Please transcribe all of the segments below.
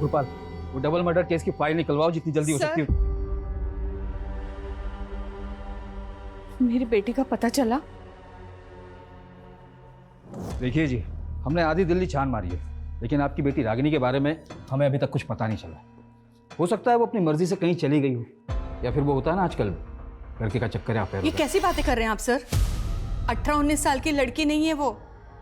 गोपाल, वो double murder case की file निकलवाओ जितनी जल्दी हो सकती है। मेरी बेटी का पता चला? देखिए जी, हमने आधी दिल्ली छान मारी है, लेकिन आपकी बेटी रागिनी के बारे में हमें अभी तक कुछ पता नहीं चला। हो सकता है वो अपनी मर्जी से कहीं चली गई हो, या फिर वो होता है ना आजकल लड़के का चक्कर है अफेयर। ये कैसी बातें कर रहे हैं आप सर? 18-19 साल की लड़की नहीं है वो,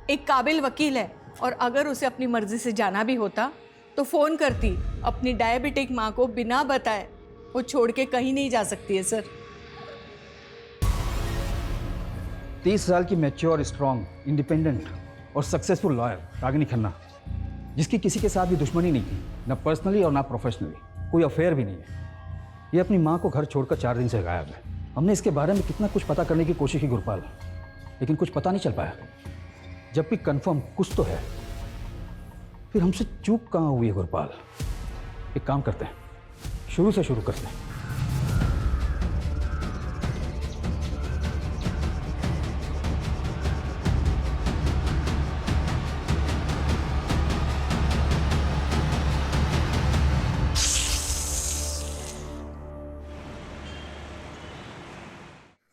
एक काबिल वकील है। और अगर उसे अपनी मर्जी से जाना भी होता तो फोन करती। अपनी डायबिटिक माँ को बिना बताए वो छोड़ के कहीं नहीं जा सकती है सर। 30 साल की मैच्योर, स्ट्रांग, इंडिपेंडेंट और सक्सेसफुल लॉयर रागिनी खन्ना, जिसकी किसी के साथ भी दुश्मनी नहीं थी, ना पर्सनली और ना प्रोफेशनली, कोई अफेयर भी नहीं है। ये अपनी माँ को घर छोड़कर 4 दिन से गायब है। हमने इसके बारे में कितना कुछ पता करने की कोशिश की गुरपाल, लेकिन कुछ पता नहीं चल पाया। जबकि कंफर्म कुछ तो है, फिर हमसे चूक कहाँ हुई है गुरपाल? एक काम करते हैं, शुरू से शुरू करते हैं।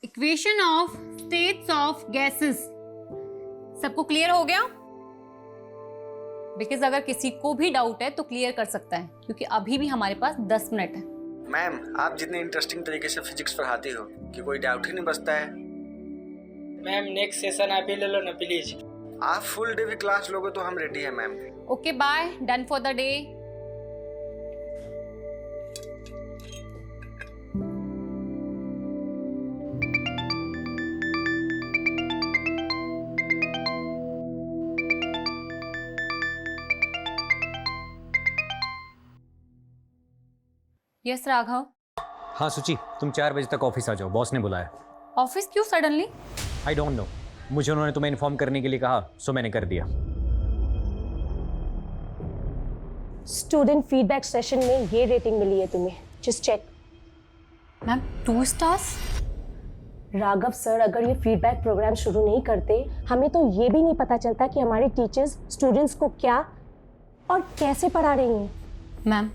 Equation of states of gases सबको क्लियर हो गया? बिकॉज अगर किसी को भी डाउट है तो क्लियर कर सकता है, क्योंकि अभी भी हमारे पास 10 मिनट है। मैम, आप जितने इंटरेस्टिंग तरीके से फिजिक्स पढ़ाती हो कि कोई डाउट ही नहीं बचता है। मैम नेक्स्ट सेशन आप ही ले लो ना प्लीज। आप फुल डे भी क्लास लोगे तो हम रेडी है ma'am. Okay bye, done for the day. Yes Raghav. हाँ सुची, तुम 4 बजे तक ऑफिस आ जाओ, बॉस ने बुलाया। ऑफिस क्यों सडनली? आई डोंट नो, मुझे उन्होंने तुम्हें इन्फॉर्म करने के लिए कहा, सो मैंने कर दिया। स्टूडेंट फीडबैक सेशन में ये रेटिंग मिली है तुम्हें, just check. Ma'am 2 stars? Raghav sir अगर ये फीडबैक प्रोग्राम शुरू नहीं करते, हमें तो ये भी नहीं पता चलता कि हमारे टीचर्स स्टूडेंट्स को क्या और कैसे पढ़ा रही हैं। मैम,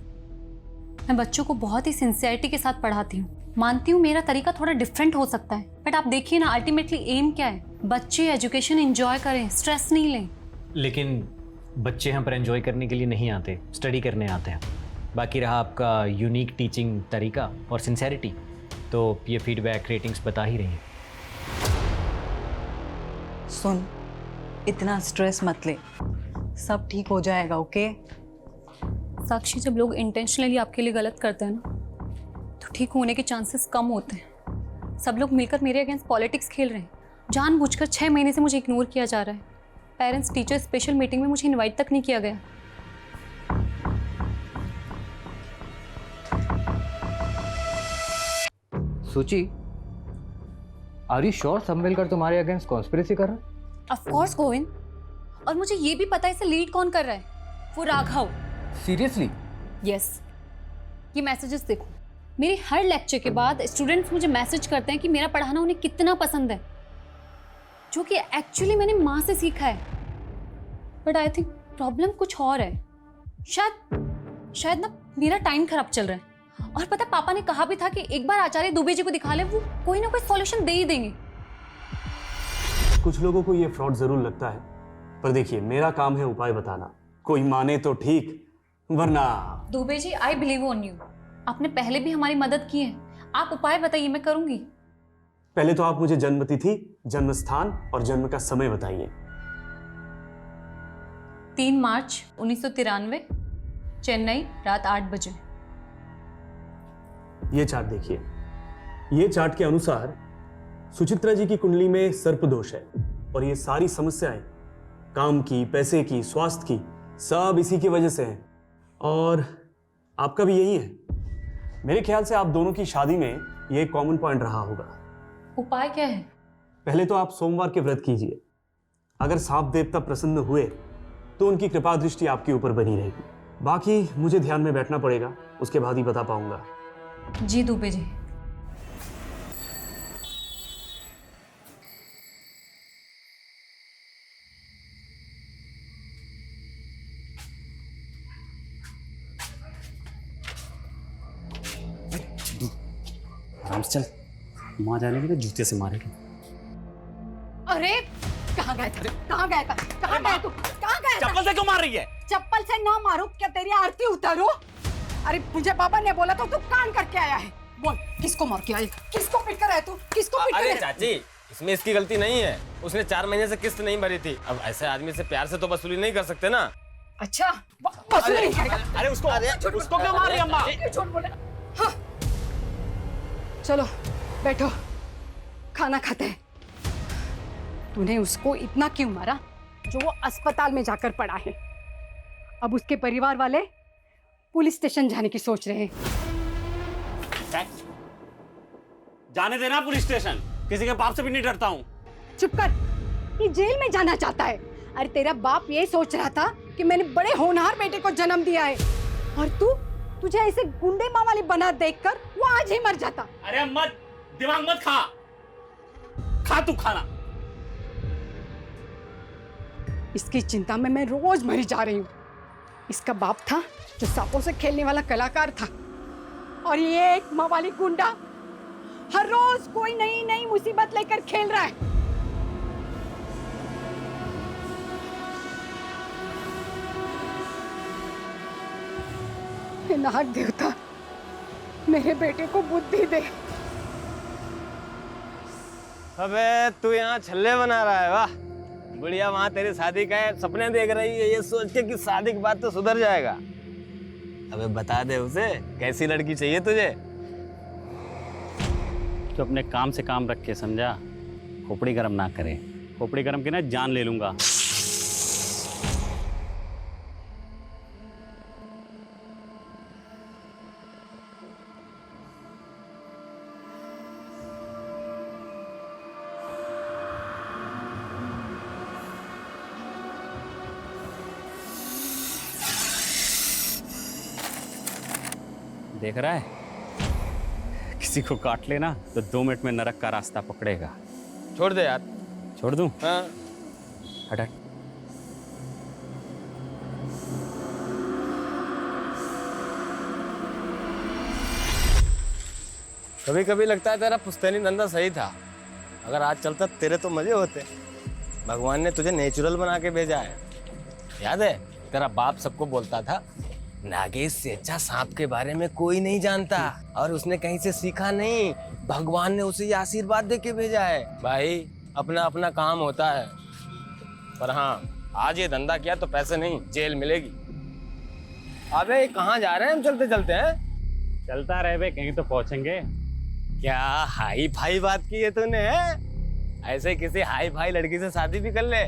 मैं बच्चों को बहुत ही सिंसियरिटी के साथ पढ़ाती हूँ। मानती हूँ मेरा तरीका थोड़ा डिफरेंट हो सकता है, बट आप देखिए ना, अल्टीमेटली एम क्या है? बच्चे एजुकेशन एंजॉय करें, स्ट्रेस नहीं लें। लेकिन बच्चे यहाँ पर एंजॉय करने के लिए नहीं आते, स्टडी करने आते हैं। बाकी रहा आपका यूनिक टीचिंग तरीका और सिंसेरिटी, तो ये फीडबैक रेटिंग्स बता ही रही हैं। सुन, इतना स्ट्रेस मत ले, सब ठीक हो जाएगा। ओके साक्षी, जब लोग इंटेंशनली आपके लिए गलत करते हैं ना, तो ठीक होने के चांसेस कम होते हैं। सब लोग मिलकर मेरे अगेंस्ट पॉलिटिक्स खेल रहे हैं। जानबूझकर 6 महीने से मुझे इग्नोर किया जा रहा है। पेरेंट्स टीचर स्पेशल मीटिंग में मुझे इनवाइट तक नहीं किया गया। सुची, आर यू श्योर समवेलकर तुम्हारे अगेंस्ट कॉन्स्पिरेसी कर रहा है? ऑफ कोर्स गोविंद, और मुझे ये भी पता है इसे लीड कौन कर रहा है, वो राघव। सीरियसली? यस, ये मैसेजेस देखो। मेरे हर लेक्चर के बाद स्टूडेंट्स मुझे मैसेज करते हैं कि मेरा पढ़ाना उन्हें कितना पसंद है, जो कि एक्चुअली मैंने माँ से सीखा है। बट आई थिंक प्रॉब्लम कुछ और है। शायद ना मेरा टाइम खराब चल रहा है। और पता, पापा ने कहा भी था कि एक बार आचार्य दुबे जी को दिखा ले, वो कोई ना कोई सॉल्यूशन दे ही देंगे। कुछ लोगों को ये फ्रॉड जरूर लगता है, पर देखिए मेरा काम है उपाय बताना। कोई माने तो ठीक, वरना। Dubey ji, I believe on you. आपने पहले भी हमारी मदद की है, आप उपाय बताइए, मैं करूंगी। पहले तो आप मुझे जन्म तिथि, जन्म स्थान और जन्म का समय बताइए। 3 मार्च 1993, चेन्नई, रात 8 बजे। ये चार्ट देखिए। ये चार्ट के अनुसार सुचित्रा जी की कुंडली में सर्प दोष है, और ये सारी समस्याएं काम की, पैसे की, स्वास्थ्य की, सब इसी की वजह से हैं। और आपका भी यही है। मेरे ख्याल से आप दोनों की शादी में ये कॉमन पॉइंट रहा होगा। उपाय क्या है? पहले तो आप सोमवार के व्रत कीजिए। अगर सांप देवता प्रसन्न हुए तो उनकी कृपा दृष्टि आपके ऊपर बनी रहेगी। बाकी मुझे ध्यान में बैठना पड़ेगा, उसके बाद ही बता पाऊंगा। जी दुबे जी। आराम से चल, माँ जाने की तो जूते से मारेगी। अरे कहाँ गया था? कहाँ गया था? कहाँ गया तू? कहाँ गया था? चप्पल से क्यों मार रही है? चप्पल से ना मारूं, क्या तेरी आरती उतारूं? अरे मुझे पापा ने बोला तो तू कान करके आया है। बोल किसको मार के आया? किसको पीट कर आया तू? किसको पीट कर अरे आया? चाची, इसमें इसकी गलती नहीं है। उसने 4 महीने से किस्त नहीं भरी थी। अब ऐसे आदमी से प्यार से तो वसूली नहीं कर सकते ना। अच्छा वसूली नहीं करेगा? अरे उसको क्यों मार रही है अम्मा? झूठ बोले। हाँ। चलो बैठो, खाना खाते हैं। तूने उसको इतना क्यों मारा जो वो अस्पताल में जाकर पड़ा है? अब उसके परिवार वाले पुलिस स्टेशन जाने की सोच रहे हैं। जाने देना पुलिस स्टेशन, किसी के बाप से भी नहीं डरता हूँ। चुप कर, ये जेल में जाना चाहता है। अरे तेरा बाप ये सोच रहा था कि मैंने बड़े होनहार बेटे को जन्म दिया है, और तुझे ऐसे गुंडे माँ वाली बना देखकर वो आज ही मर जाता। अरे मत दिमाग मत खा तू खाना। इसकी चिंता में मैं रोज मरी जा रही हूँ। इसका बाप था जो सांपों से खेलने वाला कलाकार था, और ये एक माँ वाली गुंडा हर रोज कोई नई नई मुसीबत लेकर खेल रहा है। हे नाग देवता, मेरे बेटे को बुद्धि दे। अबे तू यहाँ छल्ले बना रहा है? वाह, बुढ़िया वहाँ तेरी शादी का है, सपने देख रही है ये सोच के कि शादी के बाद तो सुधर जाएगा। अबे बता दे उसे कैसी लड़की चाहिए तुझे। तो अपने काम से काम रख के, समझा? खोपड़ी गरम ना करे, खोपड़ी गरम की ना जान ले लूंगा। देख रहा है, किसी को काट लेना तो 2 मिनट में नरक का रास्ता पकड़ेगा। छोड़ दे यार। छोड़ दूं? हाँ। हट हट। कभी कभी लगता है तेरा पुश्तैनी धंधा सही था। अगर आज चलता तेरे तो मजे होते। भगवान ने तुझे नेचुरल बना के भेजा है। याद है तेरा बाप सबको बोलता था, नागेश से अच्छा सांप के बारे में कोई नहीं जानता, और उसने कहीं से सीखा नहीं, भगवान ने उसे ये आशीर्वाद दे के भेजा है। भाई अपना अपना काम होता है, पर हाँ आज ये धंधा किया तो पैसे नहीं जेल मिलेगी। अबे कहाँ जा रहे हैं हम चलते चलते हैं? चलता रहे बे, कहीं तो पहुंचेंगे। क्या हाई फाई बात की है तूने? ऐसे किसी हाई फाई लड़की से शादी भी कर ले,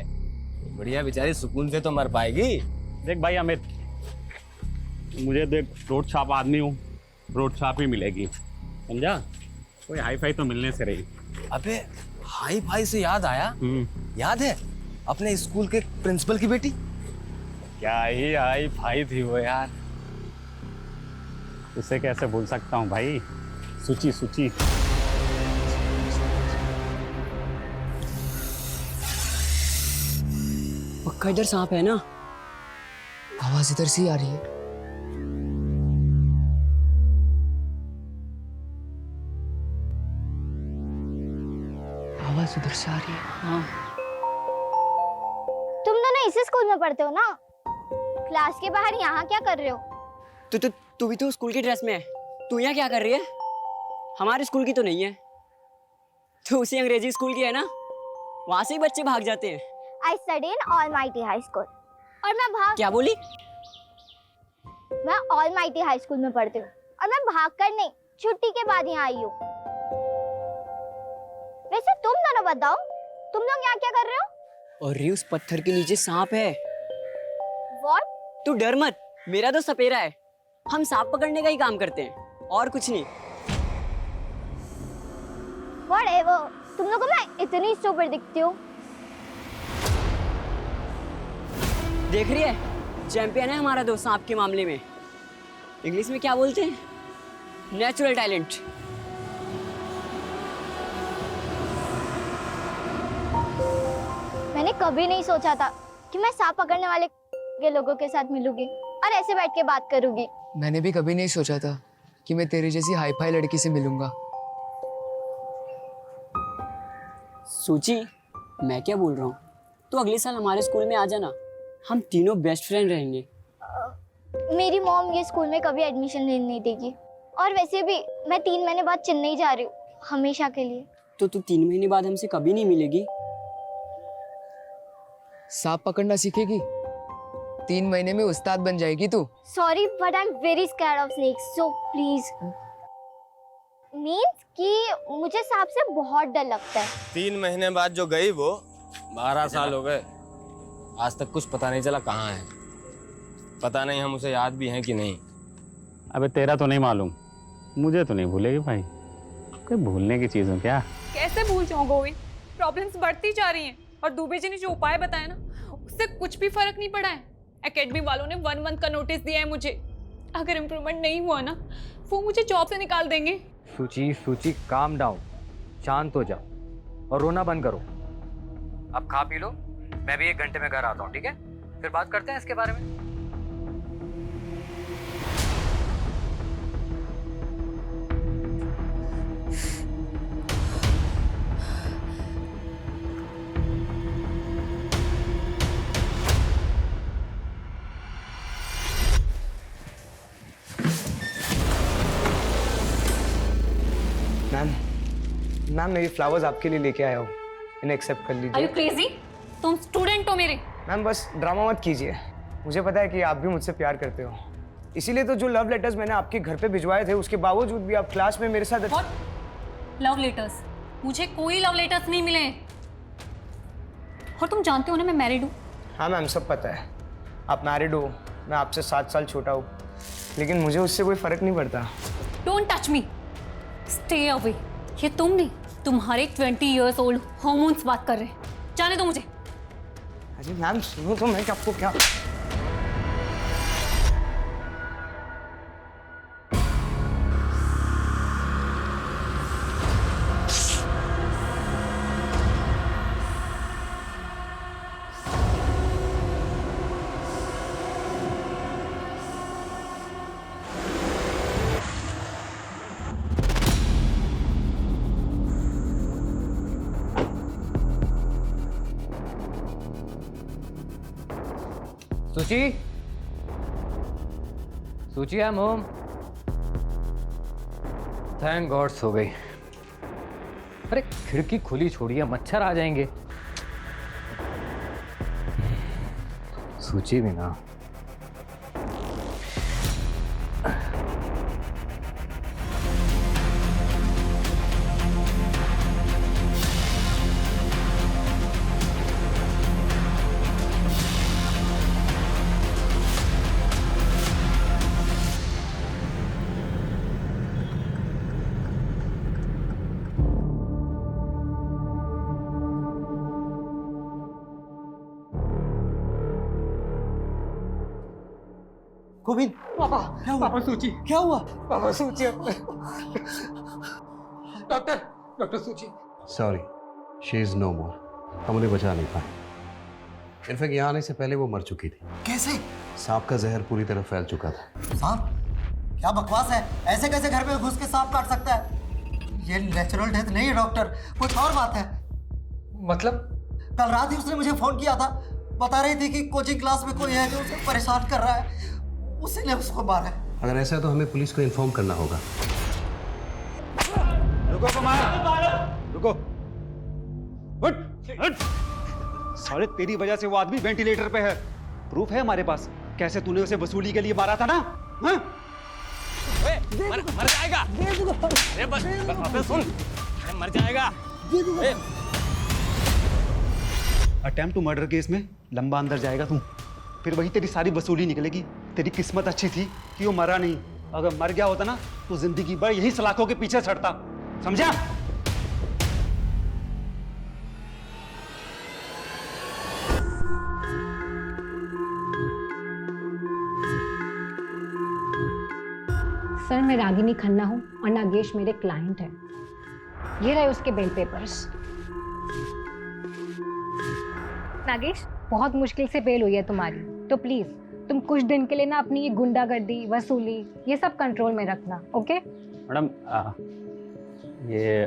बढ़िया बेचारी सुकून से तो मर पाएगी। देख भाई अमित, मुझे देख रोड छाप आदमी हूँ, रोड छाप ही मिलेगी, समझा? कोई हाई फाई तो मिलने से रही। अबे हाई फाई से याद आया, याद है अपने स्कूल के प्रिंसिपल की बेटी? क्या ही हाई फाई थी वो यार, उसे कैसे भूल सकता हूँ भाई। सुची सुची। पक्का इधर सांप है ना? आवाज इधर से ही आ रही है। आवाज उधर से आ रही है। हाँ। तुम दोनों इसी स्कूल में पढ़ते हो ना? क्लास के बाहर यहाँ क्या कर रहे हो? तू भी तो स्कूल की ड्रेस में है, तू यहाँ क्या कर रही है? हमारे स्कूल की तो नहीं है, तू उसी अंग्रेजी स्कूल की है ना, वहाँ से ही बच्चे भाग जाते हैं। I study in Almighty High School। और मैं क्या बोली? मैं Almighty High School में पढ़ती हूँ, और मैं भाग कर नहीं, छुट्टी के बाद यहाँ आई हूँ। वैसे तुम दोनों बताओ, तुम लोग यहाँ क्या कर रहे हो? और उस पत्थर के नीचे सांप है। What? तू डर मत, मेरा तो सपेरा है, हम सांप पकड़ने का ही काम करते हैं और कुछ नहीं। Whatever, तुम लोगों को मैं इतनी स्टूपिड दिखती हूँ। देख रही है, चैंपियन है हमारा दोस्त सांप के मामले में। इंग्लिश में क्या बोलते हैं? Natural talent. मैंने कभी नहीं सोचा था कि मैं सांप पकड़ने वाले के लोगों के साथ मिलूंगी और ऐसे बैठ के बात करूंगी। मैंने भी कभी नहीं सोचा था कि मैं तेरी जैसी हाई फाई लड़की से मिलूंगा। सूची, मैं क्या बोल रहा हूँ, तो अगले साल हमारे स्कूल में आ जाना, हम तीनों बेस्ट फ्रेंड रहेंगे। मेरी मॉम ये स्कूल में कभी एडमिशन नहीं देगी, और वैसे भी मैं 3 महीने बाद चेन्नई जा रही हूँ, हमेशा के लिए। तो तू 3 महीने बाद हमसे कभी नहीं मिलेगी? सांप पकड़ना सीखेगी, 3 महीने में उस्ताद बन जाएगी तू। Sorry but I am very scared of snakes, so please. Means कि मुझे सांप से बहुत डर लगता है। 3 महीने बाद जो गई वो 12 साल हो गए, आज तक कुछ पता नहीं चला कहाँ है। पता नहीं हम उसे याद भी हैं कि नहीं। अबे तेरा तो नहीं मालूम, मुझे तो नहीं भूलेगी भाई, कोई भूलने की चीज़ है क्या? कैसे भूल जाऊं गोविंद, प्रॉब्लम्स बढ़ती जा रही हैं और दुबे जी ने जो उपाय बताया ना उससे कुछ भी फर्क नहीं पड़ा है। एकेडमी वालों ने 1 मंथ का नोटिस दिया है मुझे, अगर इम्प्रूवमेंट नहीं हुआ ना वो मुझे जॉब से निकाल देंगे। सूची काम डाउन, शांत हो जाओ और रोना बंद करो। अब खा पी लो, मैं भी 1 घंटे में घर आता हूँ, ठीक है? फिर बात करते हैं इसके बारे में। मैम मैं ये फ्लावर्स आपके लिए लेके आया हूँ, इन्हें एक्सेप्ट कर Are you लीजिए। crazy? तुम स्टूडेंट हो मेरे। मैम बस ड्रामा मत कीजिए, मुझे पता है कि आप भी मुझसे प्यार करते हो, इसीलिए तो जो लव लेटर्स मैंने आपके घर पे भिजवाए थे उसके बावजूद भी आप क्लास में मेरे साथ। Love letters? मुझे कोई लव लेटर्स नहीं मिले। और तुम जानते हो ना मैं मैरिड हूँ। हाँ मैम सब पता है, आप मैरिड हो, मैं आपसे 7 साल छोटा हूँ, लेकिन मुझे उससे कोई फर्क नहीं पड़ता। Don't touch me, stay away. ये तुम नहीं, तुम्हारे 20 years old हॉर्मोन्स बात कर रहे हैं। जाने दो मुझे। अरे मैम सुनो तो, मैं आपको क्या। Suchi I am home. Thank God सो गई। अरे खिड़की खुली छोड़िए, मच्छर आ जाएंगे। सूची भी ना। गोविंद, पापा क्या हुआ? पापा सूची, क्या हुआ? पापा सूची। डॉक्टर सूची। सॉरी, शी इज नो मोर। हम उन्हें बचा नहीं पाए। इनफैक्ट यहाँ आने से पहले वो मर चुकी थी। कैसे? सांप का जहर पूरी तरह फैल चुका था। सांप? क्या बकवास है, ऐसे कैसे घर में घुस के सांप काट सकता है? ये नेचुरल डेथ नहीं है डॉक्टर, कुछ और बात है। मतलब? कल रात ही उसने मुझे फोन किया था, बता रही थी कि कोचिंग क्लास में कोई है जो उसे परेशान कर रहा है, उसी ने उसको मारा है। अगर ऐसा है तो हमें पुलिस को इन्फॉर्म करना होगा। रुको कुमार, रुको। हट, हट। साले तेरी वजह से वो आदमी वेंटिलेटर पे है, प्रूफ है हमारे पास। कैसे तूने उसे वसूली के लिए मारा था ना? हाँ? मर जाएगा। अरे बस अबे सुन, अरे मर जाएगा। अटेम्प्ट टू मर्डर केस में लंबा अंदर जाएगा तू, फिर वही तेरी सारी वसूली निकलेगी। तेरी किस्मत अच्छी थी कि वो मरा नहीं, अगर मर गया होता ना तो जिंदगी भर यही सलाखों के पीछे सड़ता, समझा? सर मैं रागिनी खन्ना हूँ और नागेश मेरे क्लाइंट हैं। ये रहे उसके बेल पेपर्स। नागेश, बहुत मुश्किल से बेल हुई है तुम्हारी, तो प्लीज तुम कुछ दिन के लिए ना अपनी ये गुंडागर्दी, वसूली, ये सब कंट्रोल में रखना, ओके? मैडम ये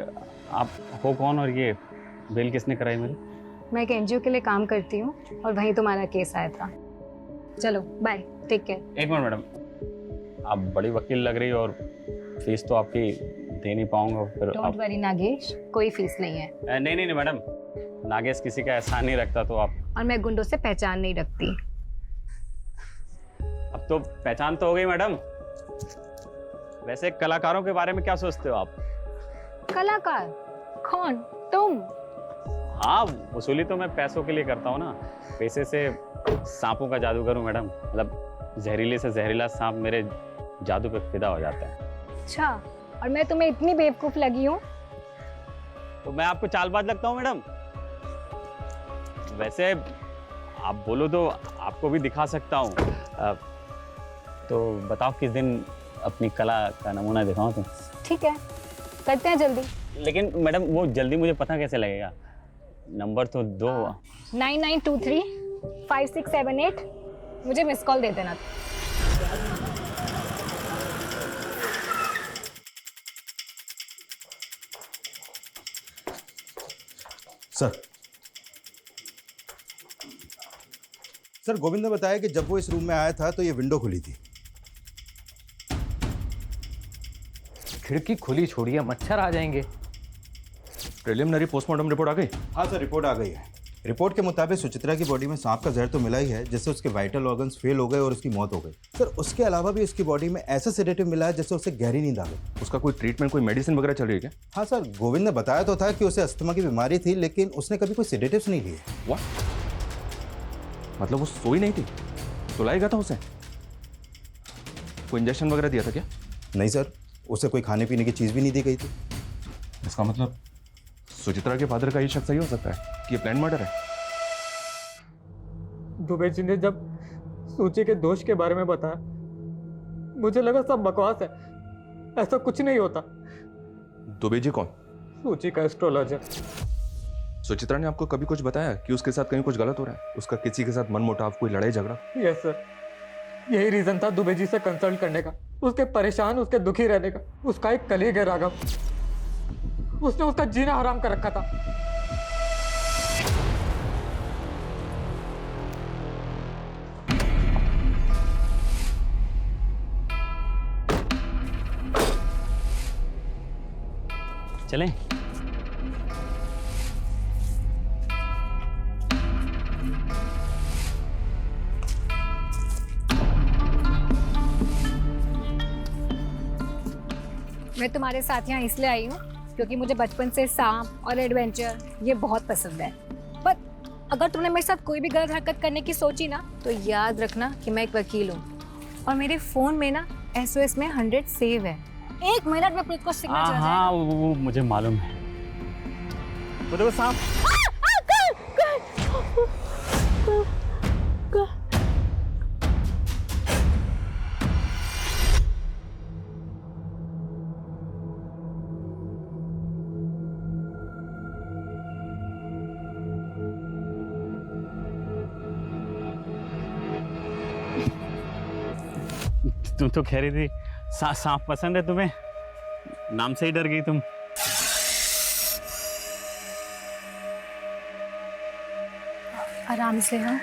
आप हो कौन और ये बेल किसने कराई मेरी? मैं एक एनजीओ के लिए काम करती हूँ और वहीं तुम्हारा केस आया था। चलो बाय, टेक केयर। एक मिनट मैडम, आप बड़ी वकील लग रही हो और फीस तो आपकी दे नहीं पाऊंगा फिर। डोंट वरी नागेश, कोई फीस नहीं है। नहीं नहीं नहीं मैडम, नागेश किसी का एहसान नहीं रखता तो आप। और मैं गुंडों से पहचान नहीं रखती। अब तो पहचान तो हो गई मैडम। वैसे कलाकारों के बारे में क्या सोचते हो आप? कलाकार? कौन? तुम? हाँ, वसूली तो मैं पैसों के लिए करता हूँ ना। पैसे से सांपों का जादू करूँ मैडम, मतलब जहरीले से जहरीला सांप मेरे जादू पे फिदा हो जाता है। अच्छा, और मैं तुम्हें इतनी बेवकूफ लगी हूँ? तो मैं आपको चालबाज लगता हूँ मैडम? वैसे आप बोलो तो आपको भी दिखा सकता हूँ। तो बताओ किस दिन अपनी कला का नमूना दिखाऊं तुम? ठीक है, करते हैं जल्दी। लेकिन मैडम वो जल्दी मुझे पता कैसे लगेगा? नंबर तो दो। 9923 5678, मुझे मिस कॉल दे देना। सर, गोविंद ने बताया कि जब वो इस रूम में आया था तो ये विंडो खुली थी। खिड़की खुली छोड़िए, मच्छर आ जाएंगे। प्रिलिमिनरी पोस्टमार्टम रिपोर्ट आ गई? हाँ सर, रिपोर्ट आ गई है। रिपोर्ट के मुताबिक सुचित्रा की बॉडी में सांप का जहर तो मिला ही है, जिससे उसके वाइटल ऑर्गन्स फेल हो गए और उसकी मौत हो गई। सर, उसके अलावा भी उसकी बॉडी में ऐसा सेडेटिव मिला है जिससे उसे गहरी नींद आ गई। उसका कोई ट्रीटमेंट, कोई मेडिसिन वगैरह चल रही है क्या? हाँ सर, गोविंद ने बताया तो था कि उसे अस्थमा की बीमारी थी, लेकिन उसने कभी कोई सेडेटिव्स नहीं लिए। व्हाट? मतलब वो सोई नहीं थी, सुलाया गया था उसे? कोई इंजेक्शन वगैरह दिया था क्या? नहीं सर, उसे कोई खाने पीने की चीज़ भी नहीं दी गई थी। इसका मतलब सुचित्रा के फादर का ये शक सही हो सकता है कि ये प्लान मर्डर है। दुबे जी ने जब सूची के दोष के बारे में बताया, मुझे लगा सब बकवास है, ऐसा कुछ नहीं होता। दुबे जी कौन? सूची का एस्ट्रोलॉजर। सुचित्रा ने आपको कभी कुछ बताया कि उसके साथ कहीं कुछ गलत हो रहा है? उसका किसी के साथ मनमुटाव, कोई लड़ाई झगड़ा? यस सर, यही रीजन था दुबे जी से कंसल्ट करने का, उसके परेशान, उसके दुखी रहने का। उसका एक कलीग है राघव, उसने उसका जीना हराम कर रखा था। चलें? मैं तुम्हारे साथ यहाँ इसलिए आई हूँ क्योंकि मुझे बचपन से सांप और एडवेंचर ये बहुत पसंद है। पर अगर तुमने मेरे साथ कोई भी गलत हरकत करने की सोची ना, तो याद रखना कि मैं एक वकील हूँ और मेरे फोन में ना SOS में 100 सेव है। 1 मिनट में पुलिस को सिग्नल चला जाएगा। हाँ, वो मुझे मालूम है। वो देखो सांप। तुम तो कह रही थी सांप पसंद है तुम्हें, नाम से ही डर गई तुम। आराम से। हाँ,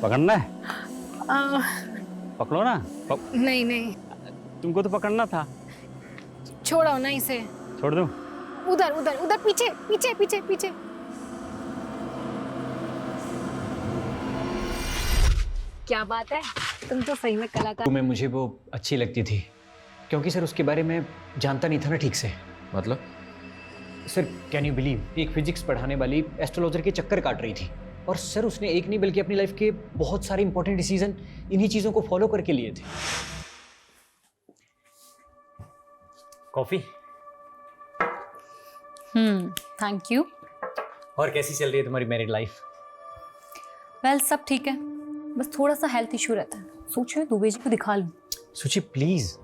पकड़ना है? पकड़ो ना। नहीं नहीं, तुमको तो पकड़ना था। छोड़ो ना इसे। छोड़ दूं? उधर उधर उधर, पीछे पीछे पीछे पीछे। क्या बात है, तुम तो सही में कलाकार। में मुझे वो अच्छी लगती थी क्योंकि सर उसके बारे में जानता नहीं था ना ठीक से। मतलब? सर कैन यू बिलीव, एक फिजिक्स पढ़ाने वाली एस्ट्रोलॉजर के चक्कर काट रही थी और सर उसने एक नहीं बल्कि अपनी लाइफ के बहुत सारे इंपॉर्टेंट डिसीजन इन्हीं चीजों को फॉलो करके लिए थे। कॉफी? Thank you. और कैसी चल रही है तुम्हारी मैरिड लाइफ? वेल सब ठीक है, बस थोड़ा सा हेल्थ इशू रहता है। सोच रही हूँ दुबे जी को दिखा लूँ। सुची प्लीज,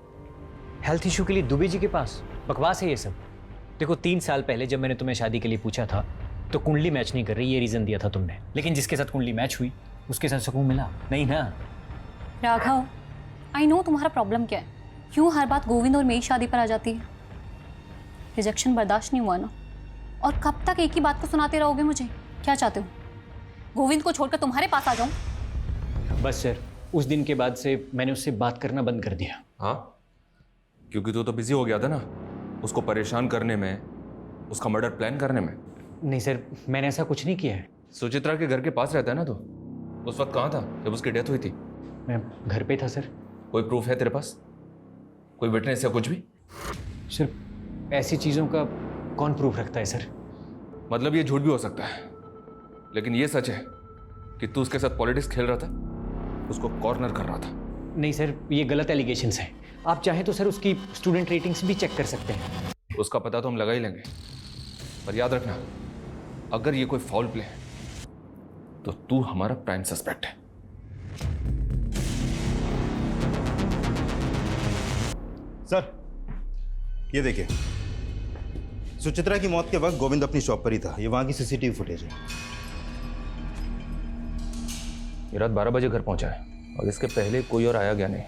हेल्थ इशू के लिए दुबे जी के पास? बकवास है ये सब। देखो 3 साल पहले जब मैंने तुम्हें शादी के लिए पूछा था तो कुंडली मैच नहीं कर रही, ये रीज़न दिया था तुमने। लेकिन जिसके साथ कुंडली मैच हुई उसके साथ सुकून मिला नहीं ना? राघव, आई नो तुम्हारा प्रॉब्लम क्या है। क्यों हर बात गोविंद और मेरी शादी पर आ जाती है? रिजेक्शन बर्दाश्त नहीं हुआ ना? और कब तक एक ही बात को सुनाते रहोगे मुझे? क्या चाहते हो, गोविंद को छोड़कर तुम्हारे पास आ जाऊं? बस सर, उस दिन के बाद से मैंने उससे बात करना बंद कर दिया। हाँ, क्योंकि तू तो बिजी हो गया था ना उसको परेशान करने में, उसका मर्डर प्लान करने में। नहीं सर, मैंने ऐसा कुछ नहीं किया है। सुचित्रा के घर के पास रहता है ना तो उस वक्त कहाँ था जब उसकी डेथ हुई थी? मैं घर पे था सर। कोई प्रूफ है तेरे पास? कोई विटनेस या कुछ भी? सिर्फ ऐसी चीज़ों का कौन प्रूफ रखता है सर? मतलब ये झूठ भी हो सकता है, लेकिन ये सच है कि तू उसके साथ पॉलिटिक्स खेल रहा था, उसको कॉर्नर कर रहा था। नहीं सर, ये गलत एलिगेशंस हैं। आप चाहें तो सर उसकी स्टूडेंट रेटिंग्स भी चेक कर सकते हैं। उसका पता तो हम लगा ही लेंगे, पर याद रखना अगर ये कोई फाउल प्ले है तो तू हमारा प्राइम सस्पेक्ट है। सर ये देखिए, सुचित्रा की मौत के वक्त गोविंद अपनी शॉप पर ही था। ये वहां की सीसीटीवी फुटेज है। ये रात 12 बजे घर पहुंचा है और इसके पहले कोई और आया गया नहीं।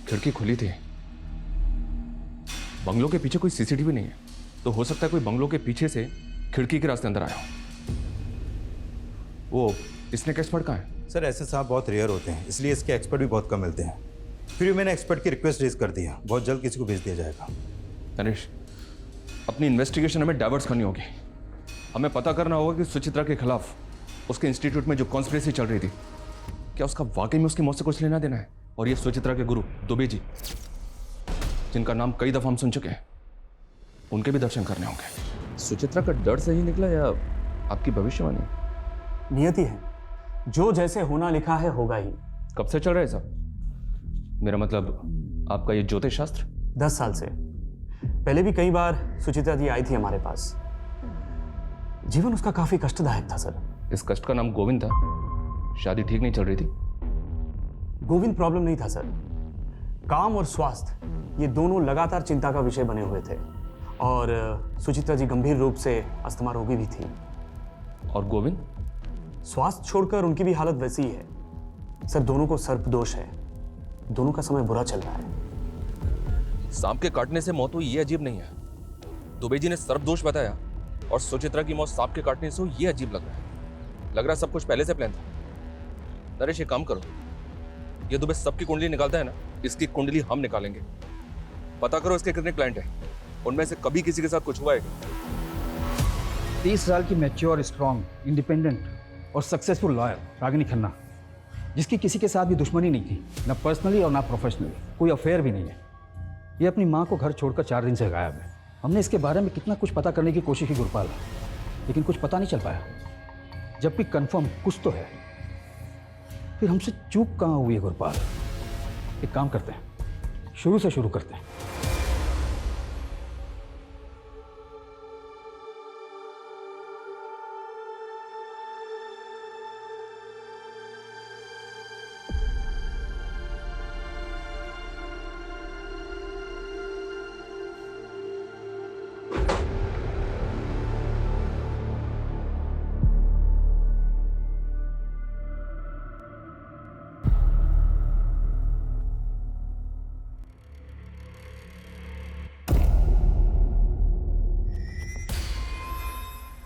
खिड़की खुली थी। बंगलों के पीछे कोई सीसीटीवी नहीं है, तो हो सकता है कोई बंगलों के पीछे से खिड़की के रास्ते अंदर आया हो। वो इसने एक्सपर्ट कहाँ है? सर ऐसे सांप बहुत रेयर होते हैं, इसलिए इसके एक्सपर्ट भी बहुत कम मिलते हैं। फिर भी मैंने एक्सपर्ट की रिक्वेस्ट रेज कर दी है, बहुत जल्द किसी को भेज दिया जाएगा। तनिष, अपनी इन्वेस्टिगेशन हमें डाइवर्ट करनी होगी। हमें पता करना होगा कि सुचित्रा के खिलाफ उसके इंस्टीट्यूट में जो कॉन्स्पिरेसी चल रही थी, क्या उसका वाकई में उसकी मौत से कुछ लेना देना है? और ये सुचित्रा के गुरु दुबे जी, जिनका नाम कई दफा हम सुन चुके हैं, उनके भी दर्शन करने होंगे। सुचित्रा का डर सही निकला या आपकी भविष्यवाणी? नियति है, जो जैसे होना लिखा है होगा ही। कब से चल रहा है साहब? मेरा मतलब आपका ये ज्योतिष शास्त्र? 10 साल से। पहले भी कई बार सुचित्रा जी आई थी हमारे पास। जीवन उसका काफी कष्टदायक था सर। इस कष्ट का नाम गोविंद था। शादी ठीक नहीं चल रही थी। गोविंद प्रॉब्लम नहीं था सर, काम और स्वास्थ्य ये दोनों लगातार चिंता का विषय बने हुए थे। और सुचित्रा जी गंभीर रूप से अस्थमा रोगी भी थी। और गोविंद? स्वास्थ्य छोड़कर उनकी भी हालत वैसी ही है सर। दोनों को सर्पदोष है, दोनों का समय बुरा चल रहा है। सांप के काटने से मौत हुई ये अजीब नहीं है। दुबे जी ने सर्पदोष बताया और सुचित्रा की मौत सांप के काटने से हुई ये अजीब लग रहा है। लग रहा है सब कुछ पहले से प्लान था। नरेश एक काम करो, ये दुबे सबकी कुंडली निकालता है ना, इसकी कुंडली हम निकालेंगे। पता करो इसके कितने क्लाइंट हैं, उनमें से कभी किसी के साथ कुछ हुआ है? 30 साल की मैच्योर, स्ट्रॉन्ग, इंडिपेंडेंट और सक्सेसफुल लॉयर रागिनी खन्ना, जिसकी किसी के साथ भी दुश्मनी नहीं थी, ना पर्सनली और ना प्रोफेशनली, कोई अफेयर भी नहीं है। ये अपनी माँ को घर छोड़कर 4 दिन से गायब है। हमने इसके बारे में कितना कुछ पता करने की कोशिश की गुरपाल, लेकिन कुछ पता नहीं चल पाया। जबकि कंफर्म कुछ तो है, फिर हमसे चूक कहाँ हुई है गुरपाल? एक काम करते हैं, शुरू से शुरू करते हैं।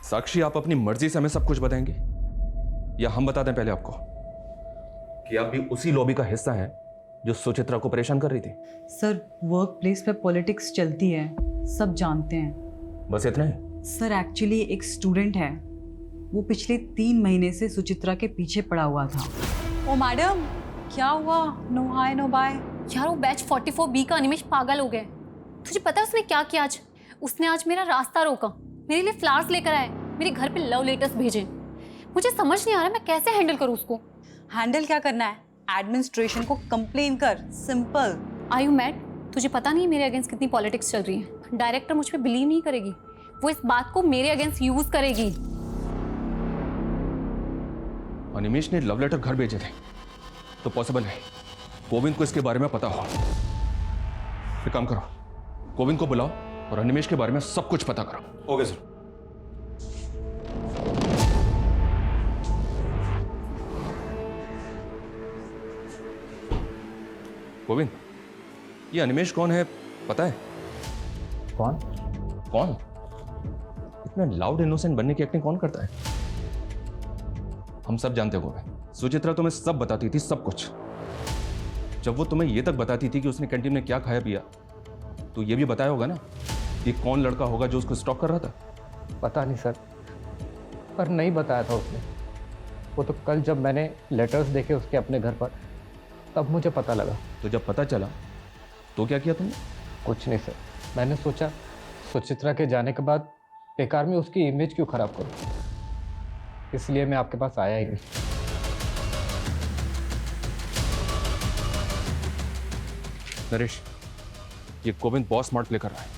साक्षी, आप अपनी मर्जी से हमें सब कुछ बताएंगे या हम बता दें पहले आपको कि आप भी उसी लॉबी का हिस्सा हैं जो सुचित्रा को परेशान कर रही थी? सर वर्क प्लेस पे पॉलिटिक्स चलती है, सब जानते हैं। बस इतना ही? सर एक्चुअली एक स्टूडेंट है, वो पिछले 3 महीने से सुचित्रा के पीछे पड़ा हुआ था। ओ मैडम, क्या हुआ? No hi no bye. यार वो बैच 44B का अनिमेश पागल हो गए। तुझे पता है उसने क्या किया आज? उसने आज मेरा रास्ता रोका, मेरे लिए फ्लावर्स लेकर आए, मेरे घर पे लव लेटर्स भेजे। मुझे समझ नहीं आ रहा मैं कैसे हैंडल करूँ उसको। हैंडल क्या करना है? एडमिनिस्ट्रेशन को कंप्लेन कर, सिंपल। Are you mad? तुझे पता नहीं मेरे अगेंस्ट कितनी पॉलिटिक्स चल रही है। डायरेक्टर मुझ पे बिलीव नहीं करेगी, वो इस बात को मेरे अगेंस्ट यूज करेगी। अनिमेश ने लव लेटर घर भेजे थे, तो पॉसिबल है गोविंद को इसके बारे में पता हो। एक काम करो, गोविंद को बुलाओ और अनिमेश के बारे में सब कुछ पता करो। Okay sir. गोविंद, ये अनिमेश कौन है पता है? कौन? कौन? इतने लाउड इनोसेंट बनने की एक्टिंग कौन करता है? हम सब जानते हो गोविंद, सुचित्रा तुम्हें सब बताती थी, सब कुछ। जब वो तुम्हें ये तक बताती थी कि उसने कैंटीन में क्या खाया पिया, तो ये भी बताया होगा ना कि कौन लड़का होगा जो उसको स्टॉक कर रहा था? पता नहीं सर, पर नहीं बताया था उसने। वो तो कल जब मैंने लेटर्स देखे उसके अपने घर पर, तब मुझे पता लगा। तो जब पता चला तो क्या किया तुमने? कुछ नहीं सर, मैंने सोचा सुचित्रा के जाने के बाद बेकार में उसकी इमेज क्यों खराब करूं, इसलिए मैं आपके पास आया ही नहीं। नरेश, ये गोविंद बहुत स्मार्ट प्ले कर रहा है।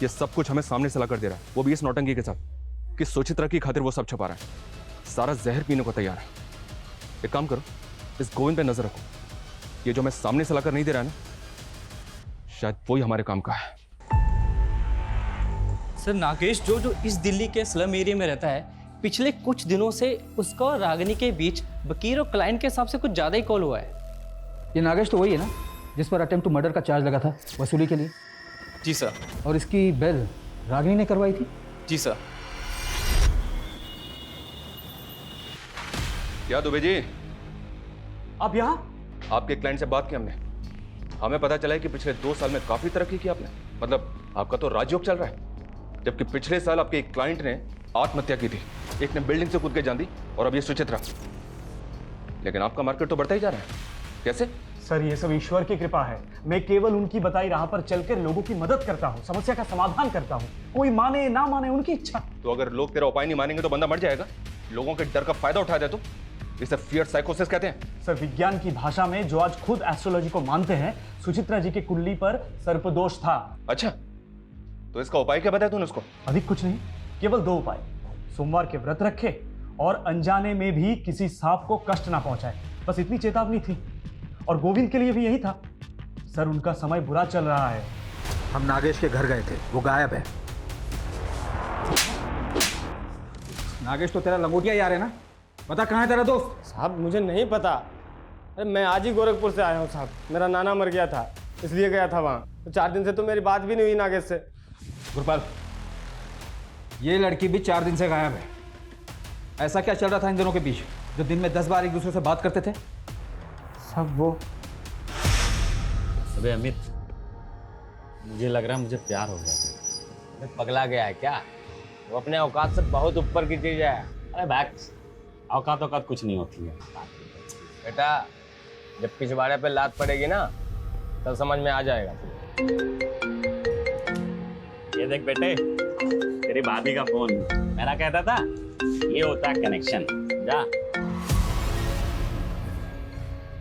ये सब कुछ हमें सामने से ला कर दे रहा है, वो भी इस नौटंकी के साथ कि सुचित्रा की खातिर वो सब छुपा रहा है, सारा जहर पीने को तैयार है। एक काम करो, इस गोविंद पे नजर रखो। ये जो हमें सामने से लाकर नहीं दे रहा है ना, शायद वही हमारे काम का है। सर, नागेश जो इस दिल्ली के स्लम एरिया में रहता है, पिछले कुछ दिनों से उसका और रागिनी के बीच वकील और क्लाइंट के हिसाब से कुछ ज़्यादा ही कॉल हुआ है। ये नागेश तो वही है ना जिस पर अटेम्प्ट टू मर्डर का चार्ज लगा था वसूली के लिए? जी सर। और इसकी बेल रागिनी ने करवाई थी? जी सर। क्या दुबे जी, आप यहाँ? आपके क्लाइंट से बात की हमने, हमें पता चला है कि पिछले 2 साल में काफी तरक्की की आपने। मतलब आपका तो राजयोग चल रहा है, जबकि पिछले साल आपके एक क्लाइंट ने आत्महत्या की थी, एक ने बिल्डिंग से कूद के जान दी, और अब ये सुचित्रा। लेकिन आपका मार्केट तो बढ़ता ही जा रहा है, कैसे? सर, ये सब ईश्वर की कृपा है। मैं केवल उनकी बताई राह पर चलकर लोगों की मदद करता हूँ, समस्या का समाधान करता हूँ। कोई माने ना माने उनकी इच्छा। तो अगर लोग तेरा उपाय नहीं मानेंगे तो बंदा मर जाएगा। लोगों के डर का फायदा उठा दे तो इसे फियर साइकोसिस कहते हैं। सर, विज्ञान की भाषा में जो आज खुद एस्ट्रोलॉजी को मानते हैं, सुचित्रा जी की कुंडली पर सर्पदोष था। अच्छा, तो इसका उपाय क्या बताया तूने उसको? अधिक कुछ नहीं, केवल 2 उपाय। सोमवार के व्रत रखे और अनजाने में भी किसी सांप को कष्ट ना पहुंचाए, बस इतनी चेतावनी थी। और गोविंद के लिए भी यही था। सर, उनका समय बुरा चल रहा है। हम नागेश के घर गए थे, वो गायब है। नागेश तो तेरा लंगोटिया यार है ना? बता कहाँ है तेरा दोस्त? साहब, मुझे नहीं पता। अरे मैं आज ही गोरखपुर से आया हूँ साहब, मेरा नाना मर गया था, इसलिए गया था वहाँ। तो 4 दिन से तो मेरी बात भी नहीं हुई नागेश से। गुरपाल, ये लड़की भी 4 दिन से गायब है। ऐसा क्या चल रहा था इन दोनों के बीच जो दिन में 10 बार एक दूसरे से बात करते थे? सब वो। अबे अमित, मुझे लग रहा है मुझे प्यार हो गया। मैं पगला गया है क्या? वो अपने औकात से बहुत ऊपर की चीज है। अरे बैक्स, औकात कुछ नहीं होती है बेटा। जब पिछवाड़े पे लात पड़ेगी ना, तब समझ में आ जाएगा। ये देख बेटे, तेरी भाभी का फोन। मेरा कहता था ये होता है कनेक्शन। जा।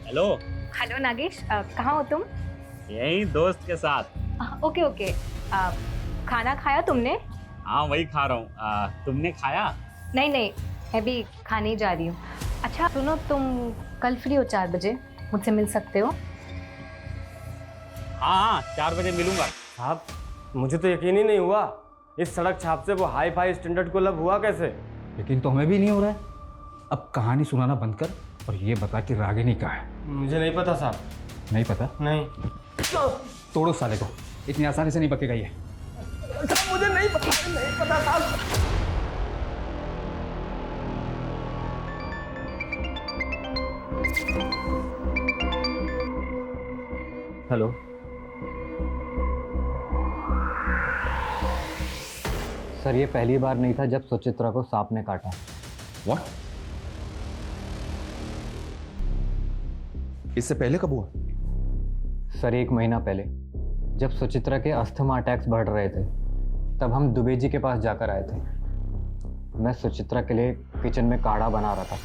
हेलो। हेलो नागेश, कहाँ हो तुम? यही दोस्त के साथ। Okay okay. खाना खाया तुमने? हाँ, वही खा रहा हूँ। तुमने खाया? नहीं नहीं, मैं भी खाने ही जा रही हूँ। अच्छा सुनो, तुम कल फ्री हो 4 बजे? मुझसे मिल सकते हो? हाँ, 4 बजे मिलूंगा। साहब, मुझे तो यकीन ही नहीं हुआ। इस सड़क छाप से वो हाई फाई स्टैंडर्ड को लब हुआ कैसे? लेकिन तो हमें भी नहीं हो रहा है। अब कहानी सुनाना बंद कर और ये बता कि रागिनी कहाँ है? मुझे नहीं पता साहब। नहीं पता? नहीं। तोड़ो साले को, इतनी आसानी से नहीं बकेगा ये। मुझे नहीं पता साहब। हेलो। सर, ये पहली बार नहीं था जब सुचित्रा को सांप ने काटा। What? इससे पहले कब हुआ? सर, 1 महीना पहले जब सुचित्रा के अस्थमा अटैक्स बढ़ रहे थे, तब हम दुबे जी के पास जाकर आए थे। मैं सुचित्रा के लिए किचन में काढ़ा बना रहा था।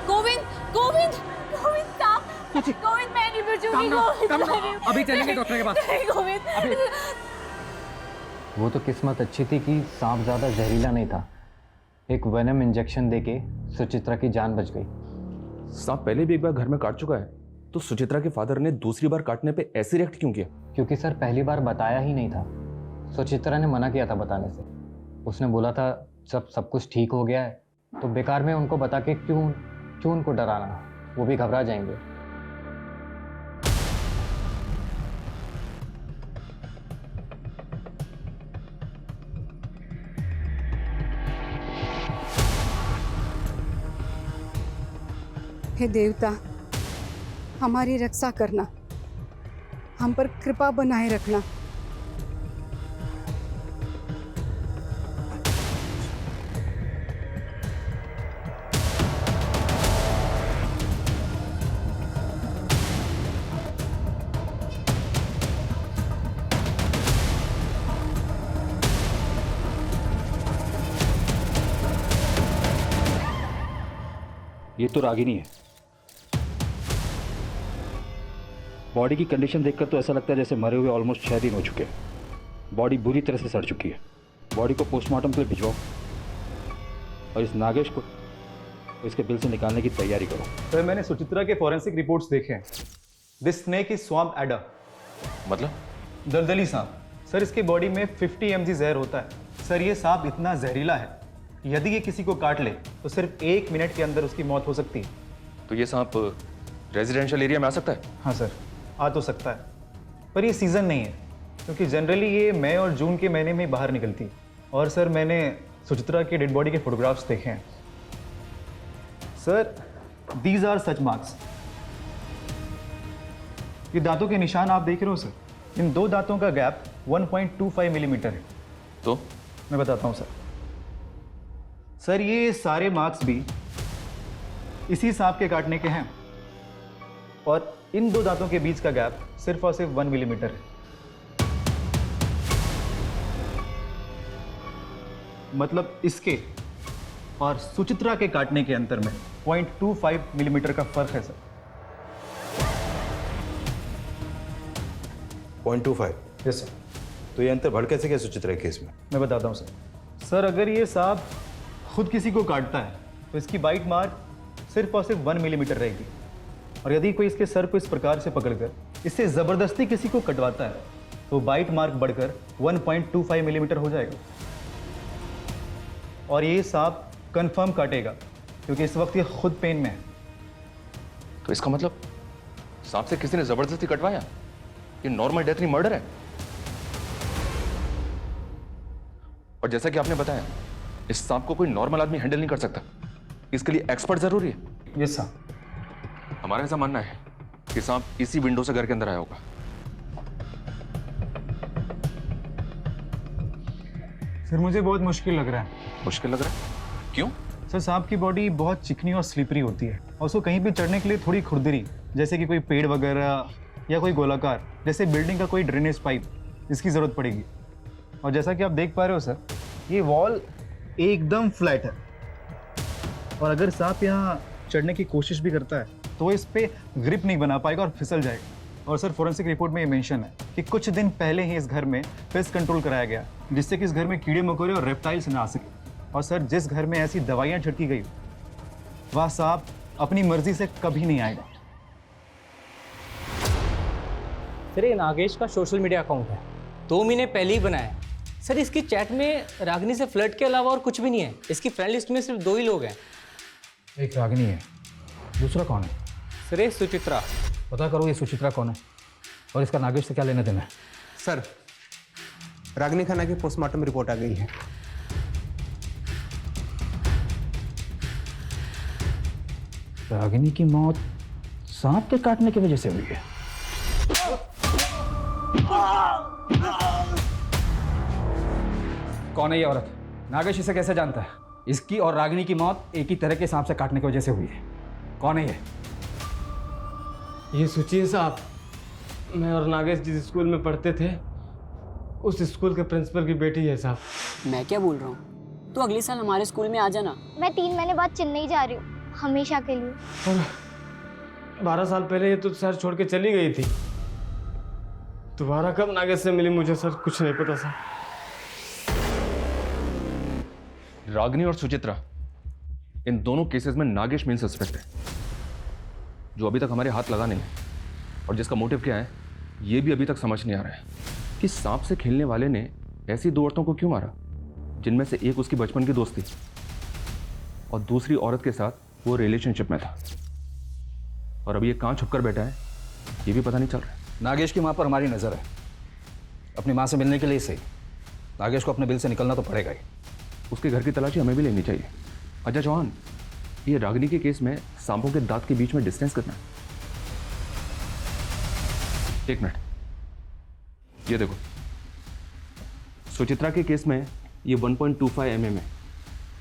गोविंद गोविंद गोविंद साहब, गोविंद मैं नहीं बचूंगी। गोविंद, अभी चलेंगे डॉक्टर के पास। नहीं गोविंद। वो तो किस्मत अच्छी थी कि सांप ज्यादा जहरीला नहीं था, एक वेनम इंजेक्शन देके सुचित्रा की जान बच गई। सांप पहले भी एक बार घर में काट चुका है, तो सुचित्रा के फादर ने दूसरी बार काटने पे ऐसे रिएक्ट क्यों किया? क्योंकि सर पहली बार बताया ही नहीं था। सुचित्रा ने मना किया था बताने से। उसने बोला था जब सब कुछ ठीक हो गया है तो बेकार में उनको बता के क्यों उनको डराना, वो भी घबरा जाएंगे। हे देवता, हमारी रक्षा करना, हम पर कृपा बनाए रखना। ये तो रागिनी है। बॉडी की कंडीशन देखकर तो ऐसा लगता है जैसे मरे हुए ऑलमोस्ट 6 दिन हो चुके हैं। बॉडी बुरी तरह से सड़ चुकी है। बॉडी को पोस्टमार्टम के लिए भिजवाओ और इस नागेश को इसके बिल से निकालने की तैयारी करो। सर मैंने सुचित्रा के फॉरेंसिक रिपोर्ट्स देखे हैं। This snake is swamp adder. मतलब? दलदली सांप। सर इसके बॉडी में 50 mg जहर होता है। सर ये सांप इतना जहरीला है, यदि ये किसी को काट ले तो सिर्फ 1 मिनट के अंदर उसकी मौत हो सकती है। तो ये सांप रेजिडेंशियल एरिया में आ सकता है? हाँ सर, आ तो सकता है, पर ये सीज़न नहीं है, क्योंकि जनरली ये मई और जून के महीने में बाहर निकलती है। और सर मैंने सुचित्रा के डेड बॉडी के फोटोग्राफ्स देखे हैं। Sir these are such marks. ये दांतों के निशान आप देख रहे हो सर, इन 2 दांतों का गैप 1.25 मिलीमीटर है। तो मैं बताता हूँ सर, ये सारे मार्क्स भी इसी सांप के काटने के हैं, और इन 2 दांतों के बीच का गैप सिर्फ और सिर्फ 1 मिलीमीटर है। मतलब इसके और सुचित्रा के काटने के अंतर में 0.25 मिलीमीटर का फर्क है सर। 0.25? Yes sir. तो ये अंतर बढ़ कैसे गया सुचित्रा के केस में? मैं बताता हूँ सर। सर अगर ये सांप खुद किसी को काटता है तो इसकी बाइट मार्क सिर्फ और सिर्फ 1 मिलीमीटर रहेगी, और यदि कोई इसके सर को इस प्रकार से पकड़कर इससे ज़बरदस्ती किसी को कटवाता है तो बाइट मार्क बढ़कर 1.25 मिलीमीटर हो जाएगा। और ये सांप कंफर्म काटेगा, क्योंकि इस वक्त ये खुद पेन में है। तो इसका मतलब सांप से किसी ने जबरदस्ती कटवाया? ये नॉर्मल डेथ नहीं, मर्डर है। और जैसा कि आपने बताया, इस सांप को कोई नॉर्मल आदमी हैंडल नहीं कर सकता, इसके लिए एक्सपर्ट जरूरी है। Yes sir. हमारा ऐसा मानना है कि सांप इसी विंडो से घर के अंदर आया होगा। सर मुझे बहुत मुश्किल लग रहा है। मुश्किल लग रहा है? क्यों? सर सांप की बॉडी बहुत चिकनी और स्लिपरी होती है, और उसको कहीं भी चढ़ने के लिए थोड़ी खुरदरी, जैसे कि कोई पेड़ वगैरह या कोई गोलाकार जैसे बिल्डिंग का कोई ड्रेनेज पाइप, इसकी ज़रूरत पड़ेगी। और जैसा कि आप देख पा रहे हो सर, ये वॉल एकदम फ्लैट है, और अगर सांप यहाँ चढ़ने की कोशिश भी करता है तो इस पे ग्रिप नहीं बना पाएगा और फिसल जाएगा। और सर फॉरेंसिक रिपोर्ट में ये मेंशन है कि कुछ दिन पहले ही इस घर में पेस्ट कंट्रोल कराया गया, जिससे कि इस घर में कीड़े मकोड़े और रेप्टाइल्स ना आ सके। और सर जिस घर में ऐसी दवाइयाँ छिड़की गई वह सांप अपनी मर्जी से कभी नहीं आएगा। सर ये नागेश का सोशल मीडिया अकाउंट है, 2 महीने पहले ही बनाया है। सर इसकी चैट में रागिनी से फ्लर्ट के अलावा और कुछ भी नहीं है। इसकी फ्रेंड लिस्ट में सिर्फ 2 ही लोग हैं। एक रागिनी है, दूसरा कौन है? सर ये सुचित्रा। पता करो ये सुचित्रा कौन है और इसका नागेश से क्या लेना देना है। सर रागिनी खन्ना की पोस्टमार्टम रिपोर्ट आ गई है। रागिनी की मौत सांप के काटने की वजह से हुई है। कौन है ये औरत? नागेश इसे कैसे जानता है? इसकी और रागिनी की मौत एक ही तरह के सांप से काटने की वजह से हुई है। कौन है ये? ये सोचिए साहब, मैं और नागेश जिस स्कूल में पढ़ते थे उस स्कूल के प्रिंसिपल की बेटी है साहब। मैं क्या बोल रहा हूँ, तो अगले साल हमारे स्कूल में आ जाना। मैं 3 महीने बाद चेन्नई जा रही हूँ, हमेशा के लिए। और 12 साल पहले ये तो शहर छोड़ के चली गई थी। दोबारा कब नागेश से मिली मुझे सर कुछ नहीं पता सर। रागिनी और सुचित्रा, इन दोनों केसेस में नागेश मेन सस्पेक्ट है, जो अभी तक हमारे हाथ लगा नहीं है। और जिसका मोटिव क्या है ये भी अभी तक समझ नहीं आ रहा है कि सांप से खेलने वाले ने ऐसी दो औरतों को क्यों मारा, जिनमें से एक उसकी बचपन की दोस्त थी और दूसरी औरत के साथ वो रिलेशनशिप में था। और अभी ये कहाँ छुपकर बैठा है ये भी पता नहीं चल रहा है। नागेश की माँ पर हमारी नज़र है। अपनी माँ से मिलने के लिए सही नागेश को अपने बिल से निकलना तो पड़ेगा ही। उसके घर की तलाशी हमें भी लेनी चाहिए। अजय चौहान, ये रागिनी के केस में सांपों के दांत के बीच में डिस्टेंस कितना है? एक मिनट, ये देखो, सुचित्रा के केस में ये 1.25 mm है।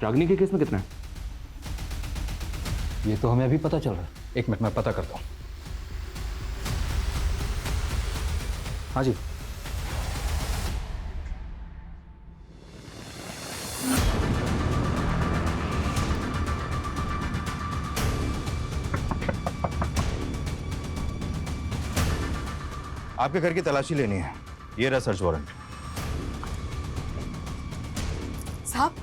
रागिनी के केस में कितना है? ये तो हमें अभी पता चल रहा है। एक मिनट मैं पता करता हूँ। हाँ जी, आपके घर की तलाशी लेनी है। ये रहा सर्च वारंट। साहब,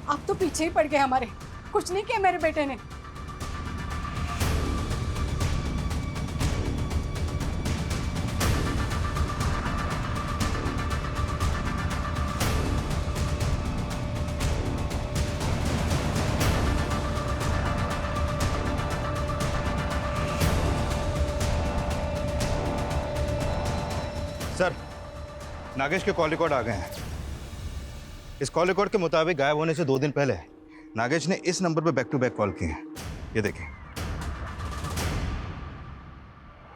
आप तो पीछे ही पड़ गए हमारे। कुछ नहीं किया मेरे बेटे ने। सर, नागेश के कॉल रिकॉर्ड आ गए हैं। इस कॉल रिकॉर्ड के मुताबिक गायब होने से 2 दिन पहले नागेश ने इस नंबर पर बैक टू बैक कॉल किए हैं। ये देखिए।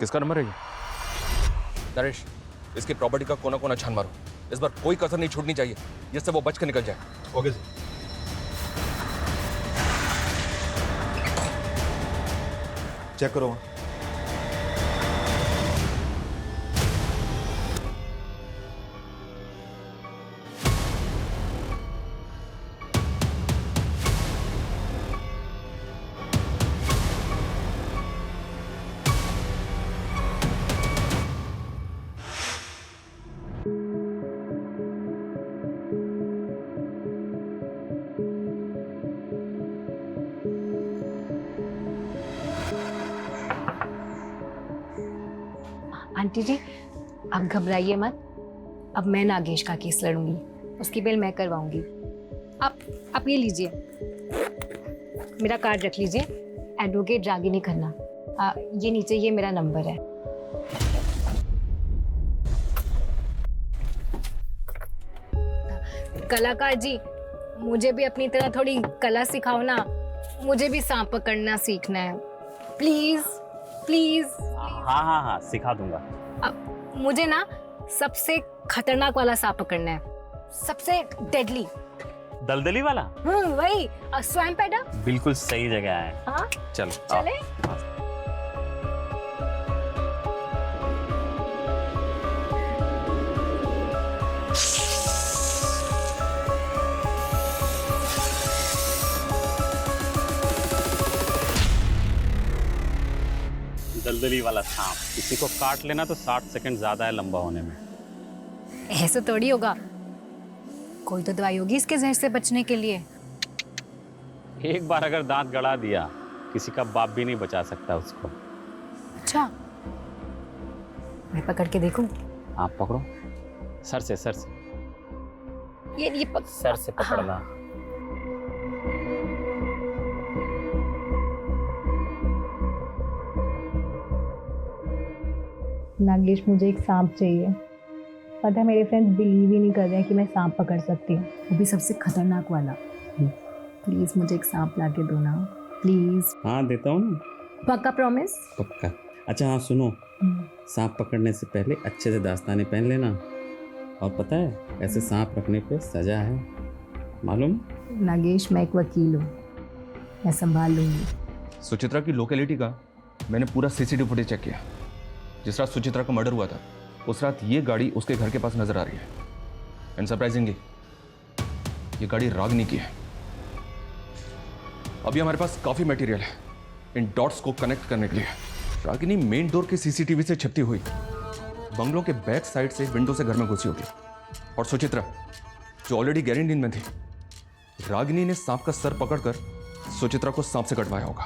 किसका नंबर है ये? नरेश, इसकी प्रॉपर्टी का कोना कोना छान मारो। इस बार कोई कसर नहीं छूटनी चाहिए, जिससे वो बच कर निकल जाए। Okay sir. चेक करो। आंटी जी, आप घबराइए मत। अब मैं नागेश का केस लड़ूंगी, उसकी बेल मैं करवाऊंगी। आप ये लीजिए, मेरा कार्ड रख लीजिए, एडवोकेट रागिनी खन्ना। ये नीचे ये मेरा नंबर है। कलाकार जी, मुझे भी अपनी तरह थोड़ी कला सिखाओ ना। मुझे भी सांप पकड़ना सीखना है, प्लीज प्लीज। हाँ हाँ हाँ, सिखा दूंगा। मुझे ना सबसे खतरनाक वाला सांप पकड़ना है, सबसे डेडली। दलदली वाला? वही, स्वैम्प एडा। बिल्कुल सही जगह है। हाँ, चलो चले। दलदली वाला सांप किसी को काट लेना तो 60 सेकंड ज्यादा है लंबा होने में। ऐसे थोड़ी होगा, कोई तो दवाई होगी इसके जहर से बचने के लिए। एक बार अगर दांत गड़ा दिया, किसी का बाप भी नहीं बचा सकता उसको। अच्छा, मैं पकड़ के देखूं? आप पकड़ो, सर से सर से। ये सर से पकड़ना। हाँ। नागेश, मुझे एक सांप चाहिए। पता है मेरे फ्रेंड्स बिलीव ही नहीं कर रहे हैं कि मैं सांप पकड़ सकती हूँ, वो भी सबसे खतरनाक वाला। प्लीज मुझे एक सांप ला के दो ना, प्लीज। हाँ, देता हूँ ना। पक्का प्रॉमिस? पक्का। अच्छा हाँ, सुनो, सांप पकड़ने से पहले अच्छे से दास्ताने पहन लेना। और पता है, ऐसे सांप रखने पे सजा है, मालूम? नागेश, मैं एक वकील हूँ, मैं संभाल लूंगी। सुचित्रा की लोकेलिटी का मैंने पूरा सीसीटीवी फुटेज चेक किया। जिस रात सुचित्रा का मर्डर हुआ था, उस रात ये गाड़ी उसके घर के पास नजर आ रही है। एंड सरप्राइजिंगली ये गाड़ी रागिनी की है। अभी हमारे पास काफी मटेरियल है इन डॉट्स को कनेक्ट करने के लिए। रागिनी मेन डोर के सीसीटीवी से छिपती हुई बंगलों के बैक साइड से विंडो से घर में घुसी होगी। और सुचित्रा, जो ऑलरेडी गहरी नींद में थी, रागिनी ने सांप का सर पकड़कर सुचित्रा को सांप से कटवाया होगा।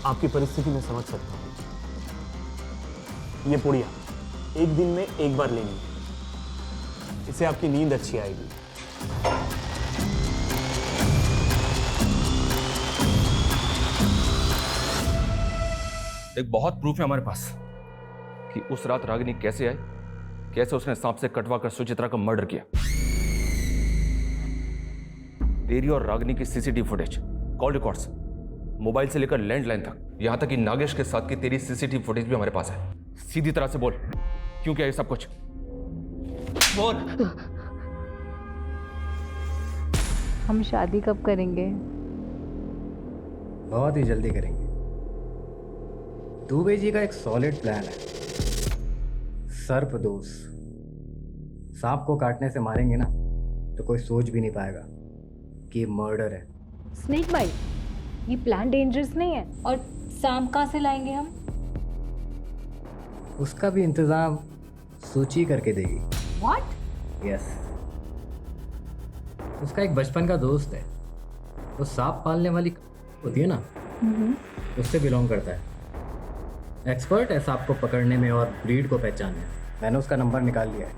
आपकी परिस्थिति में समझ सकता हूं। ये पुड़िया एक दिन में एक बार लेनी है, इससे आपकी नींद अच्छी आएगी। एक बहुत प्रूफ है हमारे पास कि उस रात रागिनी कैसे आई, कैसे उसने सांप से कटवा कर सुचित्रा का मर्डर किया। तेरी और रागिनी की CCTV footage, call records, mobile से लेकर लैंडलाइन तक, यहां तक कि नागेश के साथ की तेरी सीसीटीवी फुटेज भी हमारे पास है। सीधी तरह से बोल, क्यों किया ये सब कुछ? बोल। हम शादी कब करेंगे? बहुत ही जल्दी करेंगे। दुबे जी का एक सॉलिड प्लान है, सर्पदोष। सांप को काटने से मारेंगे ना तो कोई सोच भी नहीं पाएगा कि ये मर्डर है। स्नेक बाइट, ये प्लान डेंजरस नहीं है? और सांप कहाँ से लाएंगे हम? उसका भी इंतजाम सूची करके देगी। What? यस। उसका एक बचपन का दोस्त है, वो सांप पालने वाली होती है ना, उससे बिलोंग करता है। एक्सपर्ट है सांप को पकड़ने में और ब्रीड को पहचानने। मैंने उसका नंबर निकाल लिया है।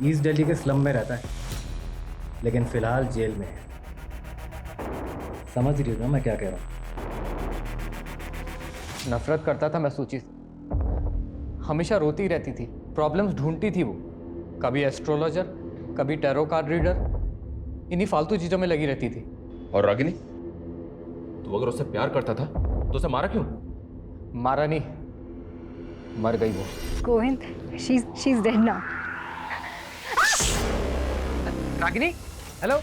ईस्ट दिल्ली के स्लम में रहता है, लेकिन फिलहाल जेल में है। समझ रही हो ना मैं क्या कह रहा हूँ? नफरत करता था मैं सूची से, हमेशा रोती रहती थी, प्रॉब्लम्स ढूंढती थी वो। कभी एस्ट्रोलॉजर, कभी टैरो कार्ड रीडर, इन्हीं फालतू चीज़ों में लगी रहती थी। और रागिनी, तू अगर उससे प्यार करता था तो उसे मारा क्यों? मारा नहीं, मर गई वो। Govind, she's dead now. Ragini, hello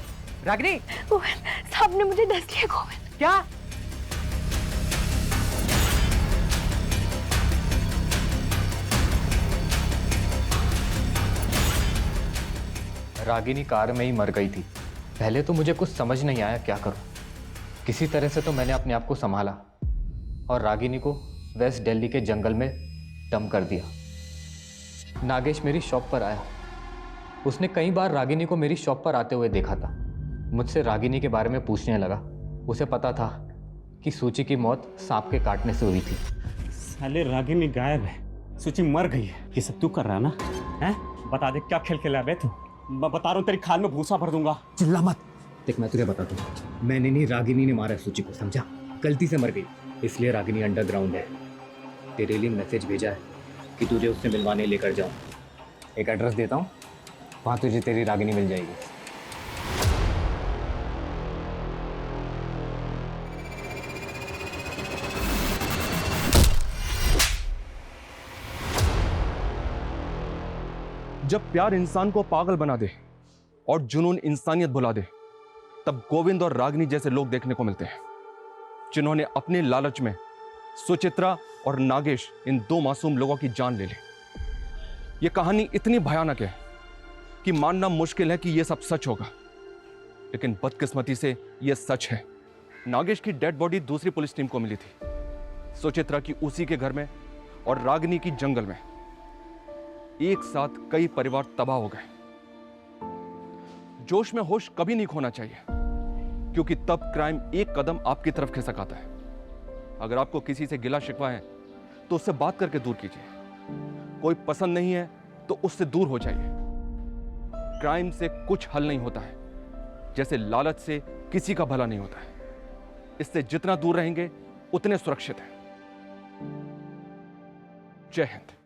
Ragini. Govind, सांप ने मुझे डस लिया। गोविंद, क्या? रागिनी कार में ही मर गई थी। पहले तो मुझे कुछ समझ नहीं आया क्या करूं। किसी तरह से तो मैंने अपने आप को संभाला और रागिनी को वेस्ट दिल्ली के जंगल में डंप कर दिया। नागेश मेरी शॉप पर आया। उसने कई बार रागिनी को मेरी शॉप पर आते हुए देखा था। मुझसे रागिनी के बारे में पूछने लगा। उसे पता था कि सूची की मौत सांप के काटने से हुई थी। साले रागिनी गायब है, सूची मर गई है। ये सब तू कर रहा है ना? हैं? बता दे क्या खेल खेला बे तू? मैं बता रहा हूँ तेरी खाल में भूसा भर दूंगा। चिल्ला मत। देख मैं तुझे बताता हूँ, मैंने नहीं, रागिनी ने मारा सूची को, समझा? गलती से मर गई, इसलिए रागिनी अंडरग्राउंड है। तेरे लिए मैसेज भेजा है कि तुझे उससे मिलवाने लेकर जाऊँ। एक एड्रेस देता हूँ, वहाँ तुझे तेरी रागिनी मिल जाएगी। जब प्यार इंसान को पागल बना दे और जुनून इंसानियत भुला दे, तब गोविंद और रागिनी जैसे लोग देखने को मिलते हैं, जिन्होंने अपने लालच में सुचित्रा और नागेश, इन दो मासूम लोगों की जान ले ली। यह कहानी इतनी भयानक है कि मानना मुश्किल है कि यह सब सच होगा, लेकिन बदकिस्मती से यह सच है। नागेश की डेड बॉडी दूसरी पुलिस टीम को मिली थी, सुचित्रा की उसी के घर में और रागिनी की जंगल में। एक साथ कई परिवार तबाह हो गए। जोश में होश कभी नहीं खोना चाहिए, क्योंकि तब क्राइम एक कदम आपकी तरफ खिसक आता है। अगर आपको किसी से गिला शिकवा है तो उससे बात करके दूर कीजिए। कोई पसंद नहीं है तो उससे दूर हो जाइए। क्राइम से कुछ हल नहीं होता है, जैसे लालच से किसी का भला नहीं होता है। इससे जितना दूर रहेंगे उतने सुरक्षित हैं। जय हिंद।